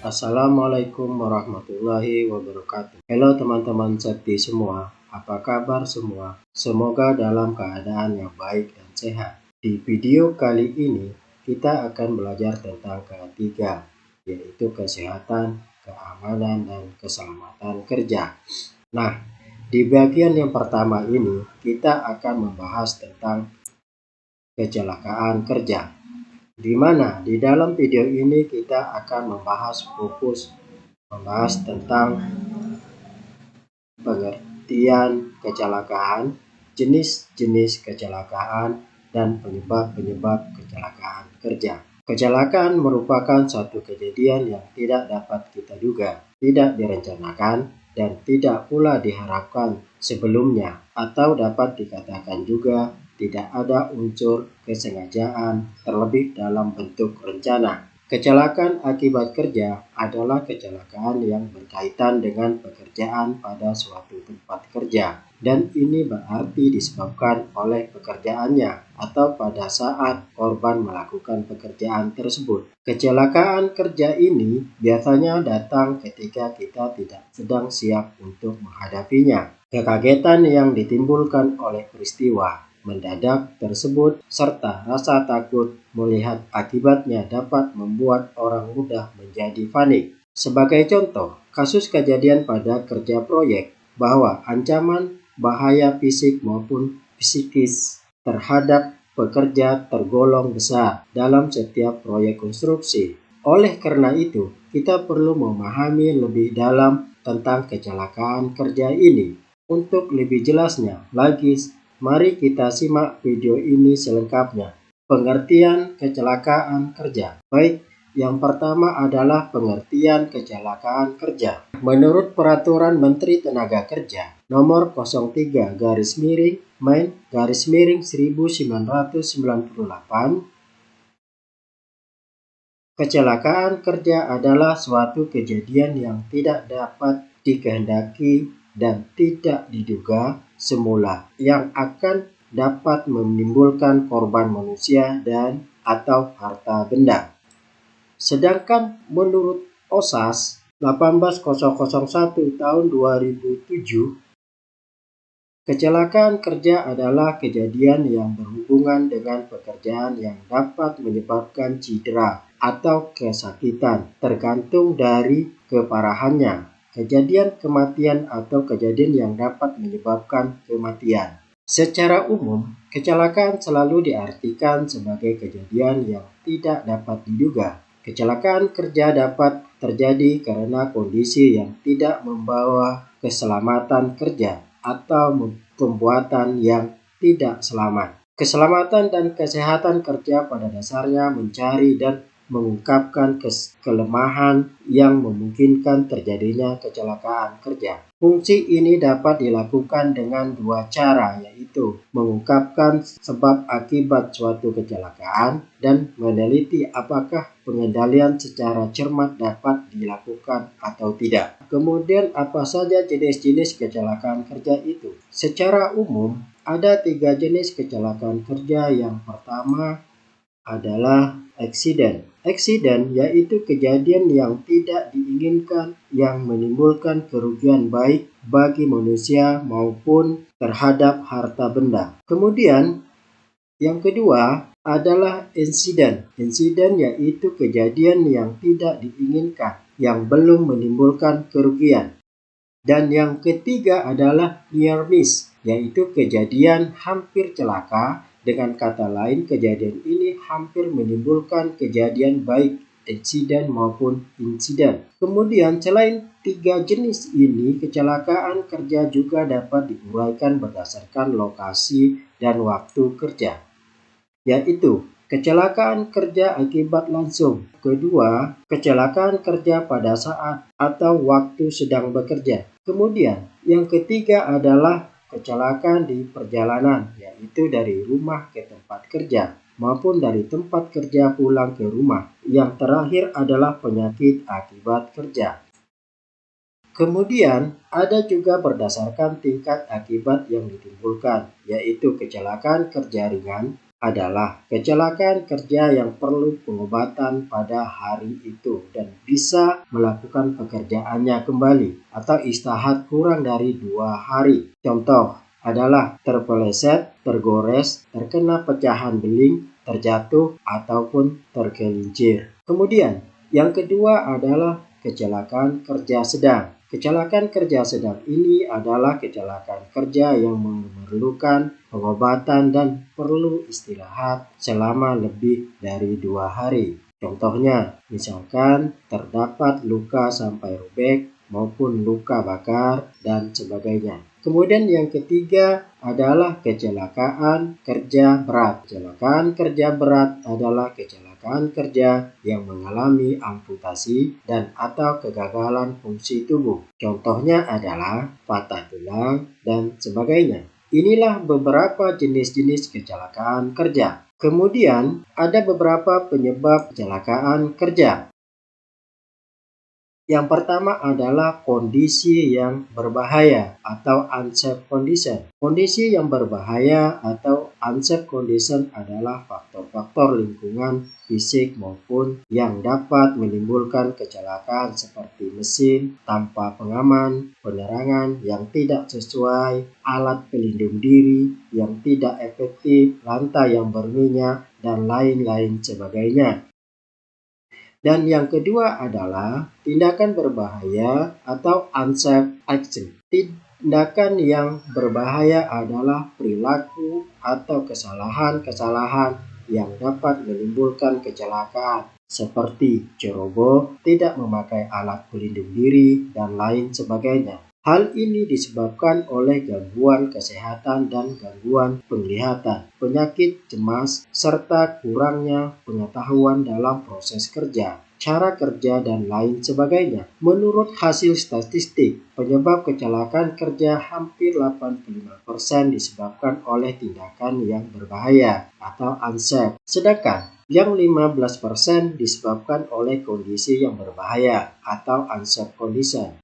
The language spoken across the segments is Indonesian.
Assalamualaikum warahmatullahi wabarakatuh. Halo teman-teman sekti semua, apa kabar semua? Semoga dalam keadaan yang baik dan sehat. Di video kali ini kita akan belajar tentang ketiga, yaitu kesehatan, keamanan, dan keselamatan kerja. Nah, di bagian yang pertama ini kita akan membahas tentang kecelakaan kerja. Di mana di dalam video ini kita akan membahas tentang pengertian kecelakaan, jenis-jenis kecelakaan, dan penyebab-penyebab kecelakaan kerja. Kecelakaan merupakan suatu kejadian yang tidak dapat kita duga, tidak direncanakan, dan tidak pula diharapkan sebelumnya, atau dapat dikatakan juga tidak ada unsur kesengajaan terlebih dalam bentuk rencana. Kecelakaan akibat kerja adalah kecelakaan yang berkaitan dengan pekerjaan pada suatu tempat kerja, dan ini berarti disebabkan oleh pekerjaannya atau pada saat korban melakukan pekerjaan tersebut. Kecelakaan kerja ini biasanya datang ketika kita tidak sedang siap untuk menghadapinya. Kekagetan yang ditimbulkan oleh peristiwa mendadak tersebut serta rasa takut melihat akibatnya dapat membuat orang mudah menjadi panik. Sebagai contoh, kasus kejadian pada kerja proyek bahwa ancaman bahaya fisik maupun psikis terhadap pekerja tergolong besar dalam setiap proyek konstruksi. Oleh karena itu, kita perlu memahami lebih dalam tentang kecelakaan kerja ini. Untuk lebih jelasnya lagi, mari kita simak video ini selengkapnya. Pengertian kecelakaan kerja. Baik, yang pertama adalah pengertian kecelakaan kerja. Menurut Peraturan Menteri Tenaga Kerja Nomor 03 Main 1998, kecelakaan kerja adalah suatu kejadian yang tidak dapat dikehendaki dan tidak diduga semula yang akan dapat menimbulkan korban manusia dan atau harta benda. Sedangkan menurut OSAS 18001 tahun 2007, kecelakaan kerja adalah kejadian yang berhubungan dengan pekerjaan yang dapat menyebabkan cedera atau kesakitan tergantung dari keparahannya. Kejadian kematian atau kejadian yang dapat menyebabkan kematian. Secara umum, kecelakaan selalu diartikan sebagai kejadian yang tidak dapat diduga. Kecelakaan kerja dapat terjadi karena kondisi yang tidak membawa keselamatan kerja atau pembuatan yang tidak selamat. Keselamatan dan kesehatan kerja pada dasarnya mencari dan mengungkapkan kelemahan yang memungkinkan terjadinya kecelakaan kerja. Fungsi ini dapat dilakukan dengan dua cara, yaitu mengungkapkan sebab akibat suatu kecelakaan dan meneliti apakah pengendalian secara cermat dapat dilakukan atau tidak. Kemudian apa saja jenis-jenis kecelakaan kerja itu? Secara umum, ada 3 jenis kecelakaan kerja. Yang pertama adalah eksiden. Eksiden yaitu kejadian yang tidak diinginkan yang menimbulkan kerugian baik bagi manusia maupun terhadap harta benda. Kemudian yang kedua adalah insiden. Insiden yaitu kejadian yang tidak diinginkan yang belum menimbulkan kerugian. Dan yang ketiga adalah near miss, yaitu kejadian hampir celaka. Dengan kata lain, kejadian ini hampir menimbulkan kejadian baik insiden maupun insiden. Kemudian selain 3 jenis ini, kecelakaan kerja juga dapat diuraikan berdasarkan lokasi dan waktu kerja, yaitu kecelakaan kerja akibat langsung. Kedua, kecelakaan kerja pada saat atau waktu sedang bekerja. Kemudian, yang ketiga adalah kecelakaan di perjalanan, yaitu dari rumah ke tempat kerja maupun dari tempat kerja pulang ke rumah. Yang terakhir adalah penyakit akibat kerja. Kemudian, ada juga berdasarkan tingkat akibat yang ditimbulkan, yaitu kecelakaan kerja ringan, adalah kecelakaan kerja yang perlu pengobatan pada hari itu dan bisa melakukan pekerjaannya kembali atau istirahat kurang dari 2 hari. Contoh adalah terpeleset, tergores, terkena pecahan beling, terjatuh, ataupun tergelincir. Kemudian, yang kedua adalah kecelakaan kerja sedang. Kecelakaan kerja sedang ini adalah kecelakaan kerja yang memerlukan pengobatan dan perlu istirahat selama lebih dari 2 hari. Contohnya, misalkan terdapat luka sampai robek maupun luka bakar dan sebagainya. Kemudian yang ketiga adalah kecelakaan kerja berat. Kecelakaan kerja berat adalah kecelakaan kerja yang mengalami amputasi dan atau kegagalan fungsi tubuh. Contohnya adalah patah tulang dan sebagainya. Inilah beberapa jenis-jenis kecelakaan kerja. Kemudian ada beberapa penyebab kecelakaan kerja. Yang pertama adalah kondisi yang berbahaya atau unsafe condition. Kondisi yang berbahaya atau unsafe condition adalah faktor-faktor lingkungan fisik maupun yang dapat menimbulkan kecelakaan seperti mesin tanpa pengaman, penerangan yang tidak sesuai, alat pelindung diri yang tidak efektif, lantai yang berminyak, dan lain-lain sebagainya. Dan yang kedua adalah tindakan berbahaya atau unsafe action. Tindakan yang berbahaya adalah perilaku atau kesalahan-kesalahan yang dapat menimbulkan kecelakaan seperti ceroboh, tidak memakai alat pelindung diri, dan lain sebagainya. Hal ini disebabkan oleh gangguan kesehatan dan gangguan penglihatan, penyakit cemas, serta kurangnya pengetahuan dalam proses kerja, cara kerja, dan lain sebagainya. Menurut hasil statistik, penyebab kecelakaan kerja hampir 85% disebabkan oleh tindakan yang berbahaya atau unsafe, sedangkan yang 15% disebabkan oleh kondisi yang berbahaya atau unsafe condition.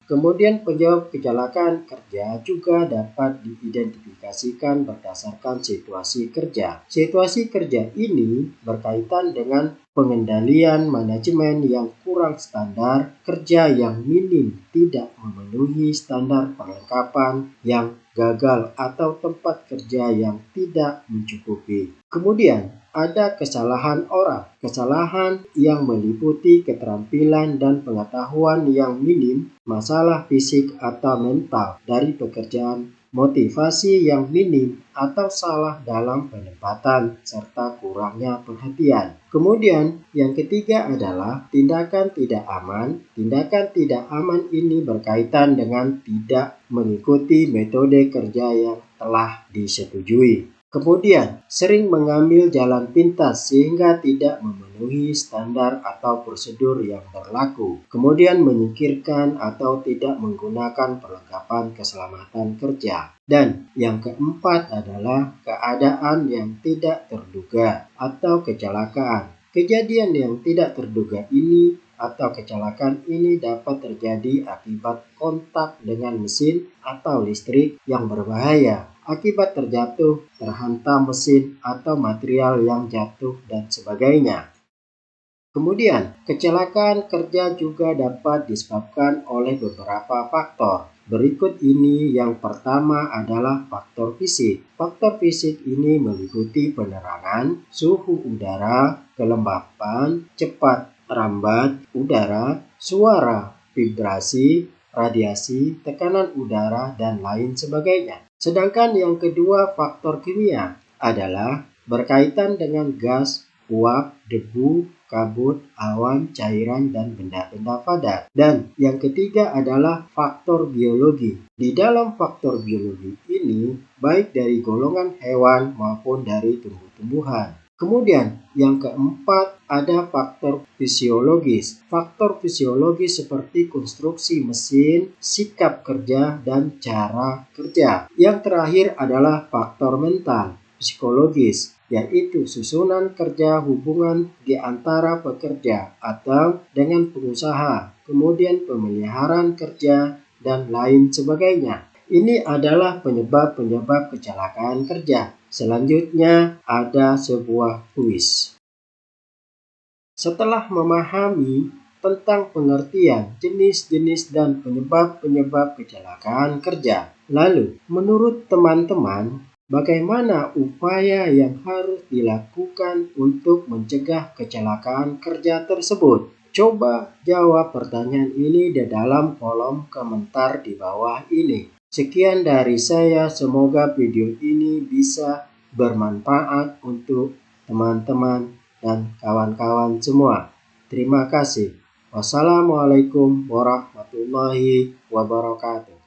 Kemudian penyebab kecelakaan kerja juga dapat diidentifikasikan berdasarkan situasi kerja. Situasi kerja ini berkaitan dengan pengendalian manajemen yang kurang standar, kerja yang minim tidak memenuhi standar perlengkapan yang gagal atau tempat kerja yang tidak mencukupi. Kemudian ada kesalahan orang. Kesalahan yang meliputi keterampilan dan pengetahuan yang minim, masalah fisik atau mental dari pekerjaan, motivasi yang minim atau salah dalam penempatan, serta kurangnya perhatian. Kemudian yang ketiga adalah tindakan tidak aman. Tindakan tidak aman ini berkaitan dengan tidak mengikuti metode kerja yang telah disetujui. Kemudian, sering mengambil jalan pintas sehingga tidak memenuhi standar atau prosedur yang berlaku. Kemudian menyingkirkan atau tidak menggunakan perlengkapan keselamatan kerja. Dan yang keempat adalah keadaan yang tidak terduga atau kecelakaan. Kejadian yang tidak terduga ini atau kecelakaan ini dapat terjadi akibat kontak dengan mesin atau listrik yang berbahaya, akibat terjatuh, terhantam mesin atau material yang jatuh, dan sebagainya. Kemudian, kecelakaan kerja juga dapat disebabkan oleh beberapa faktor. Berikut ini yang pertama adalah faktor fisik. Faktor fisik ini meliputi penerangan, suhu udara, kelembapan, cepat rambat udara, suara, vibrasi, radiasi, tekanan udara, dan lain sebagainya. Sedangkan yang kedua, faktor kimia adalah berkaitan dengan gas, uap, debu, kabut, awan, cairan, dan benda-benda padat. Dan yang ketiga adalah faktor biologi. Di dalam faktor biologi ini, baik dari golongan hewan maupun dari tumbuh-tumbuhan. Kemudian yang keempat ada faktor fisiologis. Faktor fisiologis seperti konstruksi mesin, sikap kerja, dan cara kerja. Yang terakhir adalah faktor mental, psikologis, yaitu susunan kerja hubungan di antara pekerja atau dengan pengusaha, kemudian pemeliharaan kerja, dan lain sebagainya. Ini adalah penyebab-penyebab kecelakaan kerja. Selanjutnya ada sebuah kuis. Setelah memahami tentang pengertian jenis-jenis dan penyebab-penyebab kecelakaan kerja, lalu menurut teman-teman, bagaimana upaya yang harus dilakukan untuk mencegah kecelakaan kerja tersebut? Coba jawab pertanyaan ini di dalam kolom komentar di bawah ini. Sekian dari saya, semoga video ini bisa bermanfaat untuk teman-teman dan kawan-kawan semua. Terima kasih. Wassalamualaikum warahmatullahi wabarakatuh.